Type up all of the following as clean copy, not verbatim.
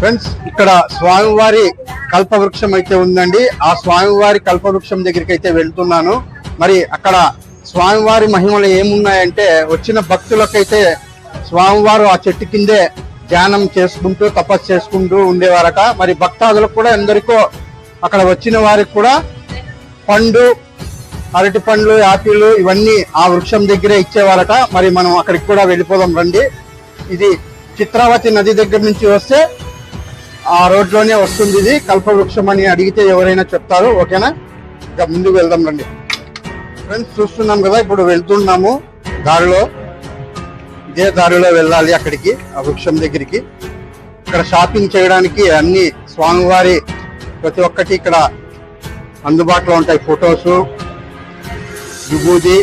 Friends, ఇక్కడ స్వామివారి కల్పవృక్షం అయితే ఉందండి. ఆ స్వామివారి కల్పవృక్షం దగ్గరికి అయితే వెళ్తున్నాను. మరి అక్కడ స్వామివారి మహిమలు ఏమున్నాయంటే, వచ్చిన భక్తులకైతే స్వామివారు ఆ చెట్టు కిందే ధ్యానం చేసుకుంటూ తపస్సు చేసుకుంటూ ఉండేవారట. మరి భక్తాదులకు కూడా ఎందరికో అక్కడ వచ్చిన వారికి కూడా పండు, అరటి పండ్లు, యాపిల్ ఇవన్నీ ఆ వృక్షం దగ్గరే ఇచ్చేవారట. మరి మనం అక్కడికి కూడా వెళ్ళిపోదాం రండి. ఇది చిత్రావతి నది దగ్గర నుంచి వస్తే ఆ రోడ్లోనే వస్తుంది. ఇది కల్పవృక్షం అని అడిగితే ఎవరైనా చెప్తారు. ఓకేనా, ఇక ముందుకు వెళ్దాం రండి. ఫ్రెండ్స్, చూస్తున్నాం కదా, ఇప్పుడు వెళ్తున్నాము దారిలో. ఇదే దారిలో వెళ్ళాలి అక్కడికి, ఆ వృక్షం దగ్గరికి. ఇక్కడ షాపింగ్ చేయడానికి అన్ని స్వామివారి ప్రతి ఒక్కటి ఇక్కడ అందుబాటులో ఉంటాయి. ఫొటోస్, విభూది,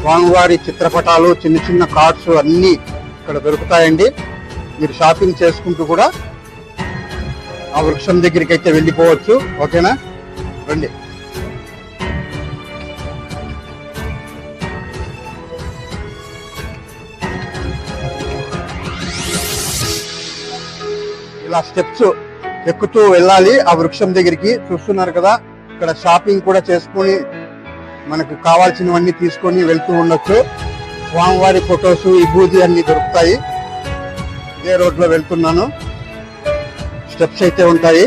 స్వామివారి చిత్రపటాలు, చిన్న చిన్న కార్డ్స్ అన్ని ఇక్కడ దొరుకుతాయండి. మీరు షాపింగ్ చేసుకుంటూ కూడా ఆ వృక్షం దగ్గరికి అయితే వెళ్ళిపోవచ్చు. ఓకేనా, రండి. ఇలా స్టెప్స్ ఎక్కుతూ వెళ్ళాలి ఆ వృక్షం దగ్గరికి. చూస్తున్నారు కదా, ఇక్కడ షాపింగ్ కూడా చేసుకుని మనకు కావాల్సినవన్నీ తీసుకొని వెళ్తూ ఉండొచ్చు. స్వామివారి ఫొటోస్, విభూది అన్ని దొరుకుతాయి. ఇదే రోడ్లో వెళ్తున్నాను. స్టెప్స్ అయితే ఉంటాయి.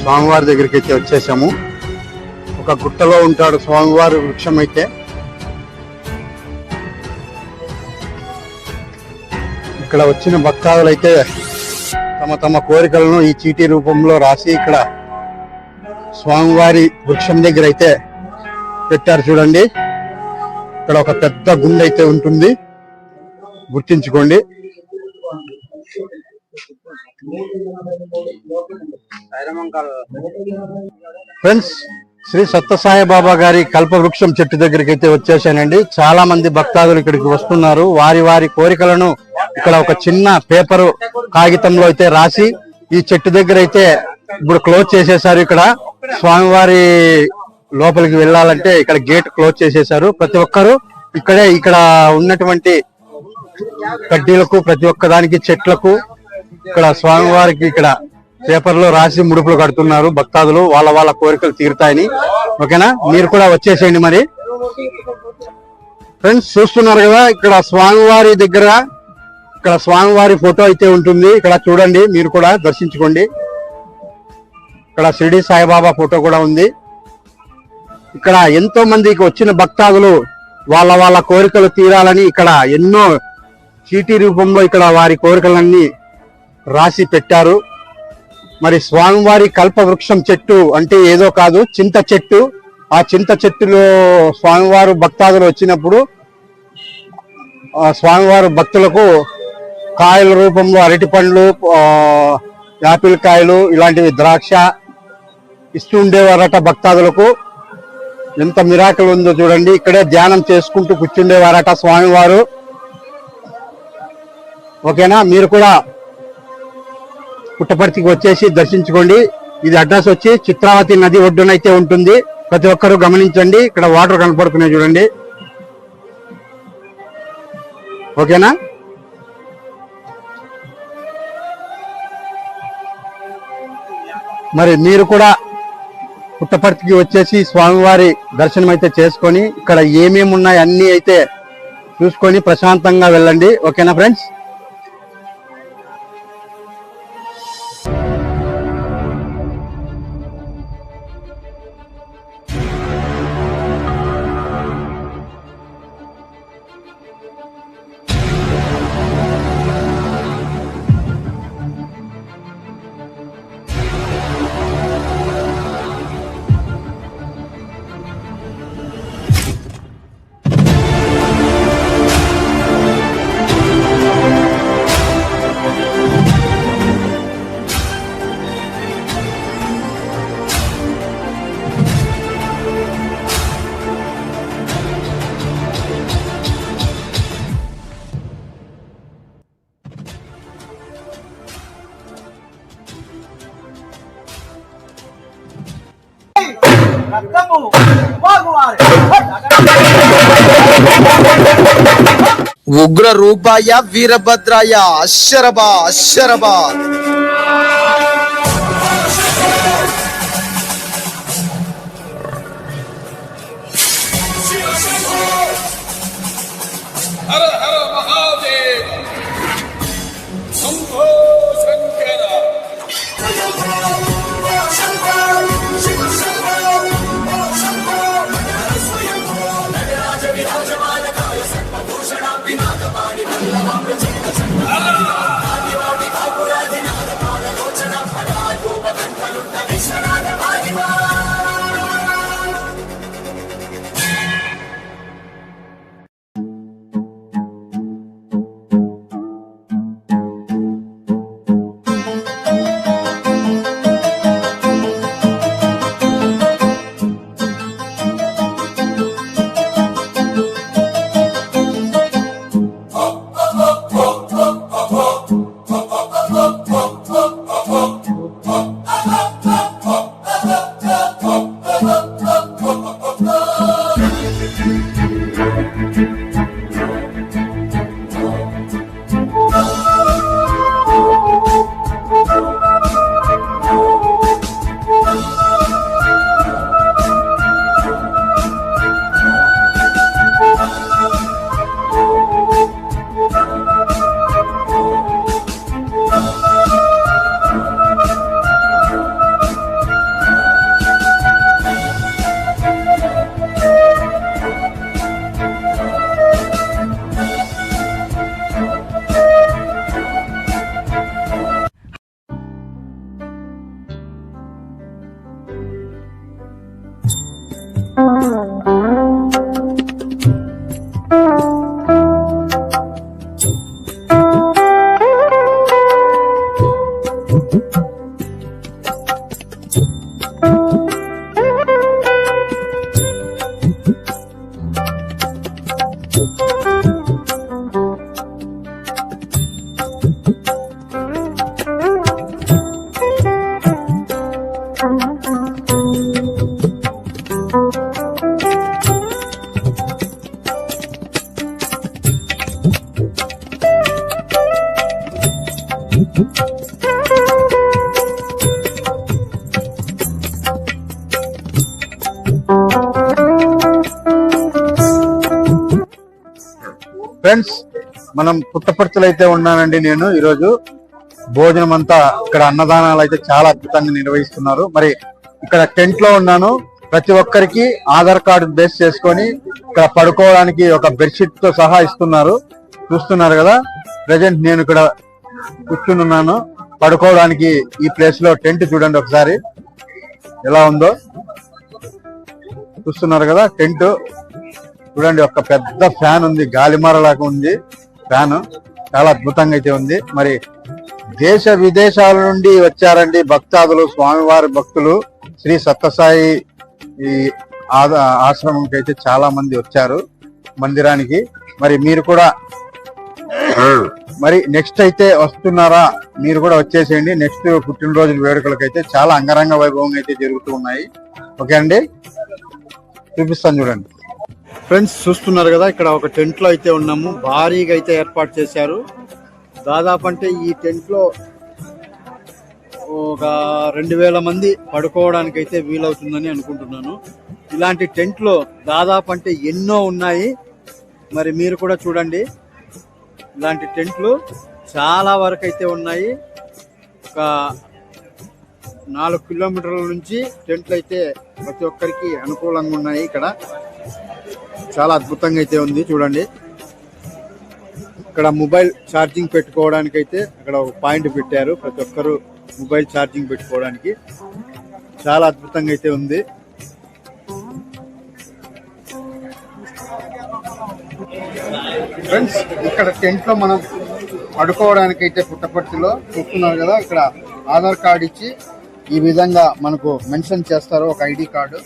స్వామివారి దగ్గరికి అయితే వచ్చేసాము. ఒక గుట్టలో ఉంటాడు స్వామివారి వృక్షం అయితే. ఇక్కడ వచ్చిన భక్తాదులైతే తమ తమ కోరికలను ఈ చీటీ రూపంలో రాసి ఇక్కడ స్వామివారి వృక్షం దగ్గర అయితే పెట్టారు. చూడండి, ఇక్కడ ఒక పెద్ద గుండె అయితే ఉంటుంది, గుర్తించుకోండి. ఫ్రెండ్స్, శ్రీ సత్యసాయి బాబా గారి కల్పవృక్షం చెట్టు దగ్గరికి అయితే వచ్చేసానండి. చాలా మంది భక్తాదులు ఇక్కడికి వస్తున్నారు. వారి వారి కోరికలను ఇక్కడ ఒక చిన్న పేపరు కాగితంలో అయితే రాసి ఈ చెట్టు దగ్గర అయితే ఇప్పుడు క్లోజ్ చేసేసారు. ఇక్కడ స్వామివారి లోపలికి వెళ్ళాలంటే ఇక్కడ గేట్ క్లోజ్ చేసేసారు. ప్రతి ఒక్కరు ఇక్కడ ఉన్నటువంటి కడ్డీలకు, ప్రతి ఒక్క దానికి, చెట్లకు ఇక్కడ స్వామివారికి ఇక్కడ పేపర్లో రాసి ముడుపులు కడుతున్నారు భక్తాదులు. వాళ్ళ వాళ్ళ కోరికలు తీరుతాయని. ఓకేనా, మీరు కూడా వచ్చేసేయండి. మరి ఫ్రెండ్స్, చూస్తున్నారు కదా, ఇక్కడ స్వామివారి దగ్గర ఇక్కడ స్వామివారి ఫోటో అయితే ఉంటుంది. ఇక్కడ చూడండి, మీరు కూడా దర్శించుకోండి. ఇక్కడ షిరిడి సాయిబాబా ఫోటో కూడా ఉంది. ఇక్కడ ఎంతో మందికి వచ్చిన భక్తాదులు వాళ్ళ వాళ్ళ కోరికలు తీరాలని ఇక్కడ ఎన్నో చీటీ రూపంలో ఇక్కడ వారి కోరికలన్నీ రాసి పెట్టారు. మరి స్వామివారి కల్పవృక్షం చెట్టు అంటే ఏదో కాదు, చింత చెట్టు. ఆ చింత చెట్టులో స్వామివారు భక్తాదులు వచ్చినప్పుడు స్వామివారు భక్తులకు కాయల రూపంలో అరటి పండ్లు, యాపిల్ కాయలు, ఇలాంటివి ద్రాక్ష ఇస్తూ ఉండేవారట భక్తాదులకు. ఎంత మిరాకిల్ ఉందో చూడండి. ఇక్కడే ధ్యానం చేసుకుంటూ కూర్చుండేవారట స్వామివారు. ఓకేనా, మీరు కూడా పుట్టపర్తికి వచ్చేసి దర్శించుకోండి. ఇది అడ్రస్ వచ్చి చిత్రావతి నది ఒడ్డునైతే ఉంటుంది. ప్రతి ఒక్కరూ గమనించండి. ఇక్కడ వాటర్ కనపడుతున్నాయి చూడండి. ఓకేనా, మరి మీరు కూడా పుట్టపర్తికి వచ్చేసి స్వామివారి దర్శనం అయితే చేసుకొని ఇక్కడ ఏమేమి ఉన్నాయి అన్ని అయితే చూసుకొని ప్రశాంతంగా వెళ్ళండి. ఓకేనా ఫ్రెండ్స్. ఉగ్ర రూపాయ వీరభద్రాయ అశ్శరబా అశ్శరబా. హర హర మహాదేవ శంభో శంకర. ఫ్రెండ్స్, మనం పుట్టపర్తిలో అయితే ఉన్నానండి. నేను ఈరోజు భోజనం అంతా ఇక్కడ అన్నదానాలు అయితే చాలా అద్భుతంగా నిర్వహిస్తున్నారు. మరి ఇక్కడ టెంట్ లో ఉన్నాను. ప్రతి ఒక్కరికి ఆధార్ కార్డు బేస్ చేసుకొని ఇక్కడ పడుకోవడానికి ఒక బెడ్షీట్ తో సహా ఇస్తున్నారు. చూస్తున్నారు కదా, ప్రెజెంట్ నేను ఇక్కడ కూర్చుని ఉన్నాను పడుకోవడానికి. ఈ ప్లేస్ లో టెంట్ చూడండి ఒకసారి ఎలా ఉందో. చూస్తున్నారు కదా టెంట్ చూడండి. ఒక పెద్ద ఫ్యాన్ ఉంది, గాలిమరలాగా ఉంది ఫ్యాన్. చాలా అద్భుతంగా అయితే ఉంది. మరి దేశ విదేశాల నుండి వచ్చారండి భక్తాదులు, స్వామివారి భక్తులు. శ్రీ సత్యసాయి ఈ ఆశ్రమంకి అయితే చాలా మంది వచ్చారు మందిరానికి. మరి మీరు కూడా మరి నెక్స్ట్ అయితే వస్తున్నారా? మీరు కూడా వచ్చేసేయండి. నెక్స్ట్ పుట్టినరోజుల వేడుకలకు అయితే చాలా అంగరంగ వైభవంగా అయితే జరుగుతూ ఉన్నాయి. ఓకే అండి, చూపిస్తాను చూడండి. ఫ్రెండ్స్, చూస్తున్నారు కదా, ఇక్కడ ఒక టెంట్ లో అయితే ఉన్నాము. భారీగా అయితే ఏర్పాటు చేశారు. దాదాపు అంటే ఈ టెంట్ లో ఒక 2000 మంది పడుకోవడానికి అయితే వీలవుతుందని అనుకుంటున్నాను. ఇలాంటి టెంట్ లో దాదాపు అంటే ఎన్నో ఉన్నాయి. మరి మీరు కూడా చూడండి, ఇలాంటి టెంట్లు చాలా వరకు అయితే ఉన్నాయి. ఒక 4 కిలోమీటర్ల నుంచి టెంట్లు అయితే ప్రతి ఒక్కరికి అనుకూలంగా ఉన్నాయి. ఇక్కడ చాలా అద్భుతంగా అయితే ఉంది చూడండి. ఇక్కడ మొబైల్ ఛార్జింగ్ పెట్టుకోవడానికి అయితే అక్కడ ఒక పాయింట్ పెట్టారు. ప్రతి ఒక్కరు మొబైల్ ఛార్జింగ్ పెట్టుకోవడానికి చాలా అద్భుతంగా అయితే ఉంది. ఫ్రెండ్స్, ఇక్కడ టెంట్ లో మనం పడుకోవడానికి అయితే పుట్టపర్తిలో చూస్తున్నారు కదా, ఇక్కడ ఆధార్ కార్డు ఇచ్చి ఈ విధంగా మనకు మెన్షన్ చేస్తారు ఒక ఐడి కార్డు.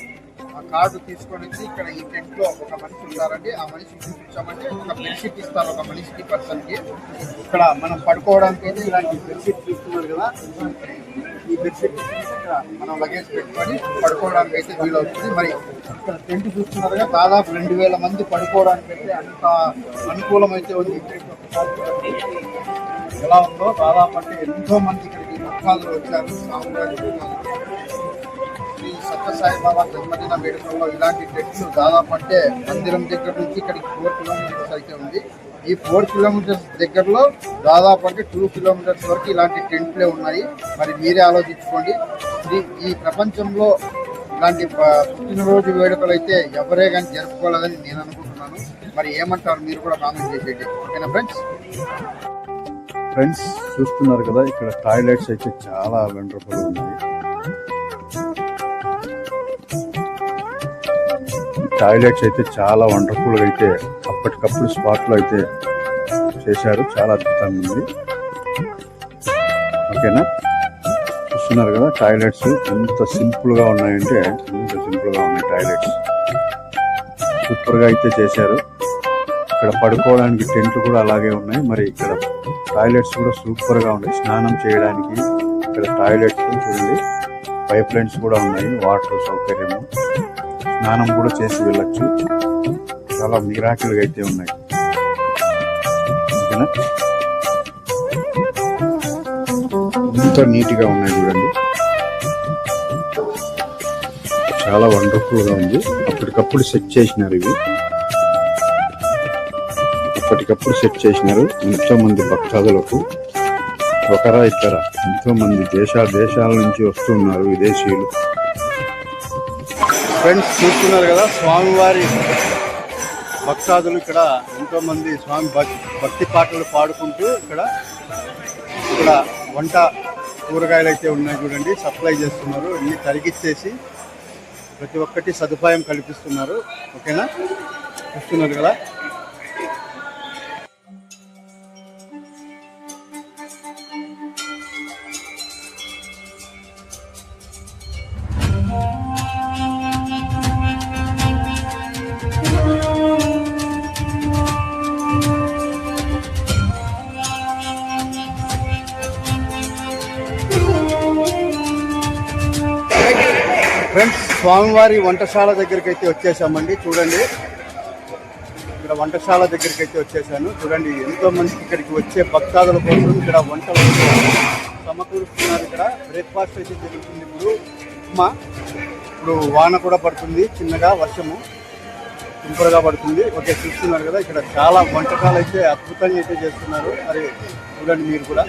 ఆ కార్డు తీసుకొని ఇక్కడ ఈ టెంట్ లో ఒక మనిషి ఉంటారండి. ఆ మనిషికి చూపించామంటే ఒక బెడ్షీట్ ఇస్తారు ఒక మనిషికి, పర్సన్ కి. ఇక్కడ మనం పడుకోవడానికి అయితే ఇలాంటి బెడ్షీట్ చూస్తున్నారు కదా, ఈ బెడ్షీట్ మనం లగేజ్ పెట్టుకొని పడుకోవడానికి అయితే వీలవుతుంది. మరి ఇక్కడ టెంట్ చూస్తున్నారుగా, దాదాపు 2000 మంది పడుకోవడానికి అయితే అంత అనుకూలమైతే ఉంది. ఎలా ఉందో దాదాపు అంటే ఎంతో మంది ఇక్కడికి భక్తాదులు వచ్చారు. స్వామివారి శ్రీ సత్యసాయి బాబా జన్మదిన వేడుకల్లో ఇలాంటి టెంట్లు దాదాపు అంటే మందిరం దగ్గర నుంచి ఇక్కడికి 4 కిలోమీటర్స్ అయితే ఉంది. ఈ 4 కిలోమీటర్స్ దగ్గరలో దాదాపు అంటే 2 కిలోమీటర్స్ వరకు ఇలాంటి టెంట్లే ఉన్నాయి. మరి మీరే ఆలోచించుకోండి. ఈ ప్రపంచంలో ఇలాంటి పుట్టినరోజు వేడుకలు అయితే ఎవరే కానీ జరుపుకోలేదని నేను అనుకుంటున్నాను. మరి ఏమంటారు మీరు కూడా కామెంట్ చేసేయండి. ఓకేనా ఫ్రెండ్స్ చూస్తున్నారు కదా, ఇక్కడ టాయిలెట్స్ అయితే చాలా వండర్ఫుల్ ఉన్నాయి. టాయిలెట్స్ అయితే చాలా వండర్ఫుల్ గా అయితే అప్పటికప్పుడు స్పాట్ లో అయితే చేశారు. చాలా అద్భుతంగా ఉంది. ఓకేనా, చూస్తున్నారు కదా టాయిలెట్స్ ఎంత సింపుల్ గా ఉన్నాయంటే ఎంత సింపుల్ గా ఉన్నాయి టాయిలెట్స్. సూపర్ గా అయితే చేశారు. ఇక్కడ పడుకోవడానికి టెంట్లు కూడా అలాగే ఉన్నాయి. మరి ఇక్కడ టాయిలెట్స్ కూడా సూపర్ గా ఉన్నాయి. స్నానం చేయడానికి ఇక్కడ టాయిలెట్స్ చూడండి, పైప్ లైన్స్ కూడా ఉన్నాయి, వాటర్ సౌకర్యము, స్నానం కూడా చేసి వెళ్ళొచ్చు. చాలా మిరాకిల్ గా అయితే ఉన్నాయి. ఓకేనా, ఎంతో నీట్ గా ఉన్నాయి చూడండి, చాలా వండర్ఫుల్ గా ఉంది. అప్పటికప్పుడు సెట్ చేసినారు ఇవి, అప్పటికప్పుడు సెట్ చేసినారు. ఎంతో మంది భక్తాదులకు ఒకరా ఇద్దరా ఎంతో మంది దేశాల నుంచి వస్తున్నారు విదేశీయులు. ఫ్రెండ్స్ చూస్తున్నారు కదా, స్వామివారి భక్తాదులు ఇక్కడ ఎంతో మంది స్వామి భక్తి పాటలు పాడుకుంటూ ఇక్కడ వంట కూరగాయలు అయితే ఉన్నాయి చూడండి, సప్లై చేస్తున్నారు. అన్ని తరిగిచ్చేసి ప్రతి ఒక్కటి సదుపాయం కల్పిస్తున్నారు. ఓకేనా, చూస్తున్నారు కదా. ఫ్రెండ్స్ స్వామివారి వంటశాల దగ్గరికి అయితే వచ్చేసామండి. చూడండి, ఇక్కడ వంటశాల దగ్గరికి అయితే వచ్చేసాను. చూడండి, ఎంతో మందికి ఇక్కడికి వచ్చే భక్తాదుల కోసం ఇక్కడ వంటలు సమకూరుస్తున్నారు. ఇక్కడ బ్రేక్ఫాస్ట్ అయితే జరుగుతుంది. ఇప్పుడు ఉప్మా, ఇప్పుడు వాన కూడా పడుతుంది, చిన్నగా వర్షము సింపుల్గా పడుతుంది. ఓకే, చూస్తున్నారు కదా, ఇక్కడ చాలా వంటకాలు అయితే అద్భుతంగా అయితే చేస్తున్నారు. మరి చూడండి మీరు కూడా.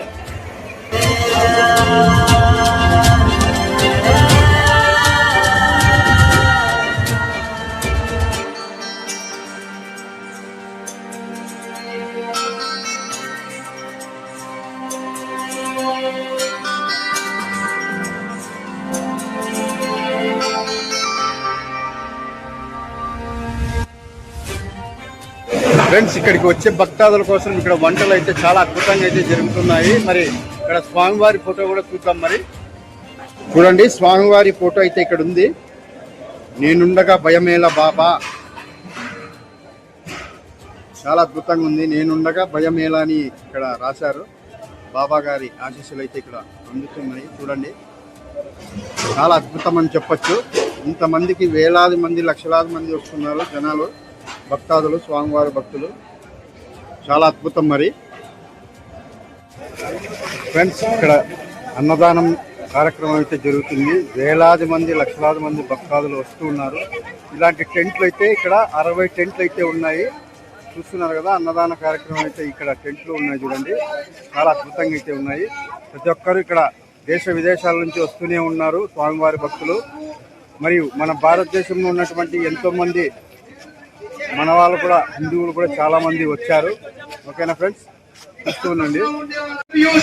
ఫ్రెండ్స్ ఇక్కడికి వచ్చే భక్తాదుల కోసం ఇక్కడ వంటలు అయితే చాలా అద్భుతంగా అయితే జరుగుతున్నాయి. మరి ఇక్కడ స్వామివారి ఫోటో కూడా చూద్దాం. మరి చూడండి, స్వామివారి ఫోటో అయితే ఇక్కడ ఉంది. నేనుండగా భయమేలా బాబా, చాలా అద్భుతంగా ఉంది. నేనుండగా భయమేలా అని ఇక్కడ రాశారు. బాబా గారి ఆశీస్సులు అయితే ఇక్కడ అందుతున్నాయి. చూడండి, చాలా అద్భుతం అని చెప్పొచ్చు. ఇంతమందికి వేలాది మంది, లక్షలాది మంది వస్తున్నారు జనాలు, భక్తాదులు, స్వామివారి భక్తులు. చాలా అద్భుతం. మరి ఫ్రెండ్స్ ఇక్కడ అన్నదానం కార్యక్రమం అయితే జరుగుతుంది. వేలాది మంది, లక్షలాది మంది భక్తాదులు వస్తూ ఉన్నారు. ఇలాంటి టెంట్లు అయితే ఇక్కడ 60 టెంట్లు అయితే ఉన్నాయి. చూస్తున్నారు కదా, అన్నదాన కార్యక్రమం అయితే ఇక్కడ టెంట్లు ఉన్నాయి చూడండి, చాలా అద్భుతంగా అయితే ఉన్నాయి. ప్రతి ఒక్కరు ఇక్కడ దేశ విదేశాల నుంచి వస్తూనే ఉన్నారు స్వామివారి భక్తులు. మరియు మన భారతదేశంలో ఉన్నటువంటి ఎంతో మంది మన వాళ్ళు కూడా, హిందువులు కూడా చాలా మంది వచ్చారు. ఓకేనా ఫ్రెండ్స్, చూస్తూ ఉండండి.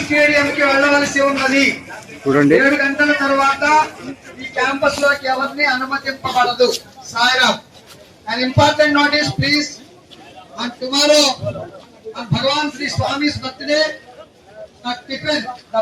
స్టేడియంకి వెళ్ళవలసి ఉన్నది. చూడండి, 7 గంటల తర్వాత ఈ క్యాంపస్ లోకి ఎవరిని అనుమతింపబడదు. Sairam. An important notice, please. On tomorrow, on Bhagavan Sri Swami's birthday, the tiffin, the